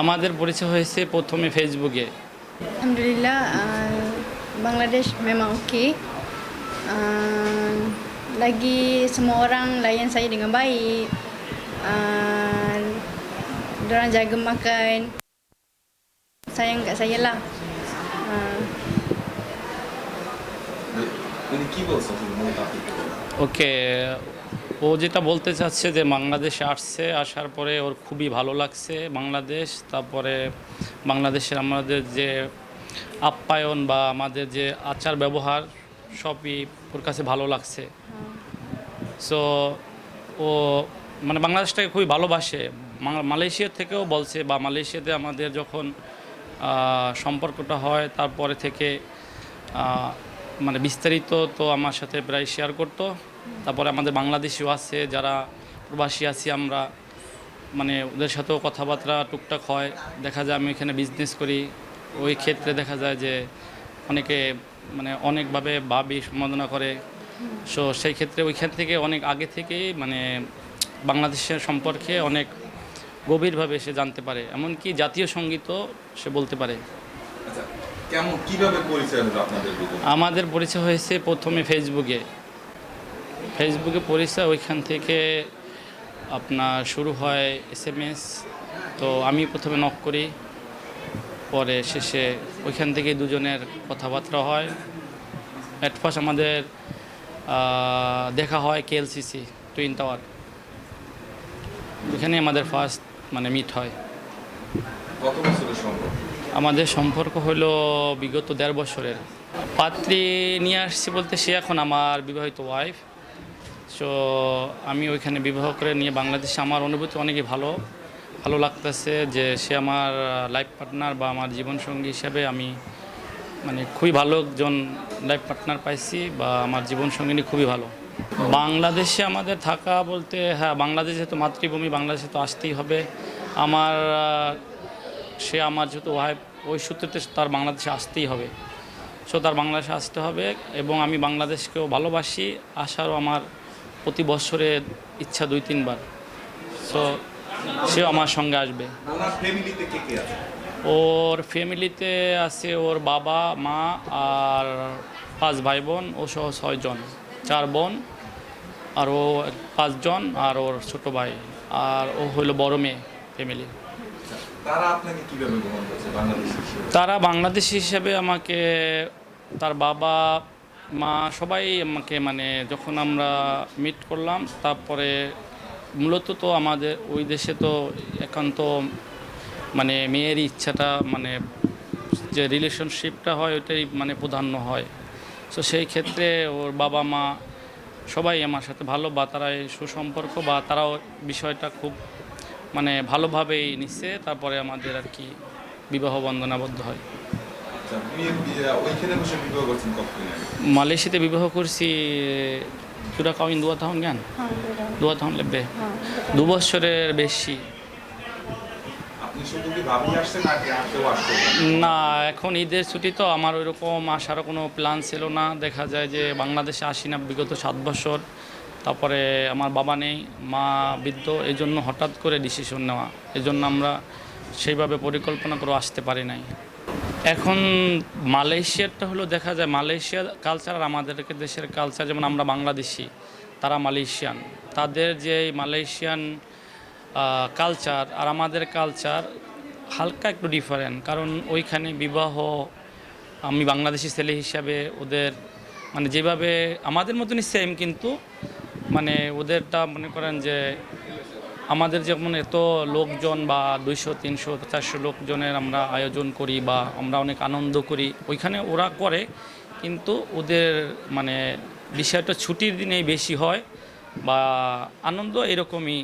আমাদের পরিচয় হয়েছে প্রথমে ফেসবুকে। Alhamdulillah, Bangladesh memang okey. Lagi semua orang layan saya dengan baik. Diorang jaga makan. Sayang kat saya lah. উনি কি বলছেন মূল টপিক? ওকে, ও যেটা বলতে চাচ্ছে যে বাংলাদেশে আসছে, আসার পরে ওর খুবই ভালো লাগছে বাংলাদেশ। তারপরে বাংলাদেশের আমাদের যে আপ্যায়ন বা আমাদের যে আচার ব্যবহার সবই ওর কাছে ভালো লাগছে। সো ও মানে বাংলাদেশটাকে খুবই ভালোবাসে। মালয়েশিয়া থেকেও বলছে, বা মালয়েশিয়াতে আমাদের যখন সম্পর্কটা হয় তারপরে থেকে মানে বিস্তারিত তো আমার সাথে প্রায় শেয়ার করতো। তারপরে আমাদের বাংলাদেশিও আছে যারা প্রবাসী আছি আমরা, মানে ওদের সাথেও কথাবার্তা টুকটাক হয়। দেখা যায় আমি এখানে বিজনেস করি, ওই ক্ষেত্রে দেখা যায় যে অনেকে মানে অনেকভাবে ভাবি সমালোচনা করে। সো সেই ক্ষেত্রে ওইখান থেকে অনেক আগে থেকেই মানে বাংলাদেশের সম্পর্কে অনেক গভীরভাবে সে জানতে পারে, এমনকি জাতীয় সঙ্গীতও সে বলতে পারে। আচ্ছা, কেমন কিভাবে পরিচয় হলো আপনাদের দুজনের? আমাদের পরিচয় হয়েছে প্রথমে ফেসবুকে। পরিচয়, ওইখান থেকে আপনার শুরু হয় SMS। তো আমি প্রথমে নক করি, পরে শেষে ওইখান থেকে দুজনের কথাবার্তা হয়। অ্যাট ফার্স্ট আমাদের দেখা হয় KLCC টুইন টাওয়ার, ওইখানে আমাদের ফার্স্ট মানে মিট হয়। কত বছরের সম্পর্ক? আমাদের সম্পর্ক হলো বিগত 1.5 বছরের। পাত্রী নিয়ে আসছি বলতে সে এখন আমার বিবাহিত ওয়াইফ। সো আমি ওইখানে বিবাহ করে নিয়ে বাংলাদেশে আমার অনুভূতি অনেকই ভালো লাগতেছে যে সে আমার লাইফ পার্টনার বা আমার জীবনসঙ্গী হিসাবে আমি মানে খুবই ভালো একজন লাইফ পার্টনার পাইছি, বা আমার জীবনসঙ্গিনী খুবই ভালো। বাংলাদেশে আমাদের থাকা বলতে, হ্যাঁ, বাংলাদেশে তো মাতৃভূমি, বাংলাদেশে তো আসতেই হবে। আমার সে আমার যেহেতু ওয়াইফ, ওই সূত্রতে তার বাংলাদেশে আসতেই হবে। সো তার বাংলাদেশে আসতে হবে, এবং আমি বাংলাদেশকেও ভালোবাসি। আসারও আমার প্রতি বছরে ইচ্ছা 2-3 বার। সো সেও আমার সঙ্গে আসবে। ওনার ফ্যামিলিতে কে কে আছে? ওর ফ্যামিলিতে আছে ওর বাবা মা আর 5 ভাই বোন, ও সহ 6 জন, 4 বোন আর ও 5 জন, আর ওর ছোট ভাই, আর ও হলো বড় মেয়ে ফ্যামিলি। তারা আপনাকে কিভাবে গ্রহণ করছে বাংলাদেশি হিসেবে? তারা বাংলাদেশি হিসেবে আমাকে, তার বাবা মা সবাই আমাকে মানে যখন আমরা মিট করলাম, তারপরে মূলত তো আমাদের ওই দেশে তো একান্ত মানে মেয়ের ইচ্ছাটা মানে যে রিলেশনশিপটা হয় ওইটাই মানে প্রাধান্য হয়। সো সেই ক্ষেত্রে ওর বাবা মা সবাই আমার সাথে ভালো, বা তারা এই সুসম্পর্ক, বা তারাও বিষয়টা খুব মানে ভালোভাবেই নিচ্ছে। তারপরে আমাদের আর কি বিবাহ বন্ধনে আবদ্ধ হয়। আচ্ছা, ওইখানে বসে বিবাহ করছেন কতদিন আগে? মালয়েশিয়াতে বিবাহ করছি sudah kawin 2 tahun kan? 2 tahun lebih, 2 বছরের বেশি। আপনি শুধু কি ভাবি আসছেন নাকি আর কেউ আসছে? না, এখন ঈদের ছুটি তো আমার ওইরকম আসারও কোনো প্ল্যান ছিল না। দেখা যায় যে বাংলাদেশে আসি না বিগত 7 বছর। তারপরে আমার বাবা নেই, মা বৃদ্ধ, এই জন্য হঠাৎ করে ডিসিশন নেওয়া, এই জন্য আমরা সেইভাবে পরিকল্পনা করে আসতে পারি নাই। এখন মালয়েশিয়ারটা হলো দেখা যায় মালয়েশিয়ার কালচার আর আমাদের দেশের কালচার, যেমন আমরা বাংলাদেশি, তারা মালয়েশিয়ান। তাদের যে মালয়েশিয়ান কালচার আর আমাদের কালচার হালকা একটু ডিফারেন্ট। কারণ ওইখানে বিবাহ, আমি বাংলাদেশি ছেলে হিসাবে ওদের মানে যেভাবে আমাদের মতনই সেম, কিন্তু মানে ওদেরটা মনে করেন যে আমাদের যেমন এত লোকজন বা 200, 300, 400 লোকজনের আমরা আয়োজন করি বা আমরা অনেক আনন্দ করি, ওইখানে ওরা করে, কিন্তু ওদের মানে বিষয়টা ছুটির দিনেই বেশি হয় বা আনন্দ এরকমই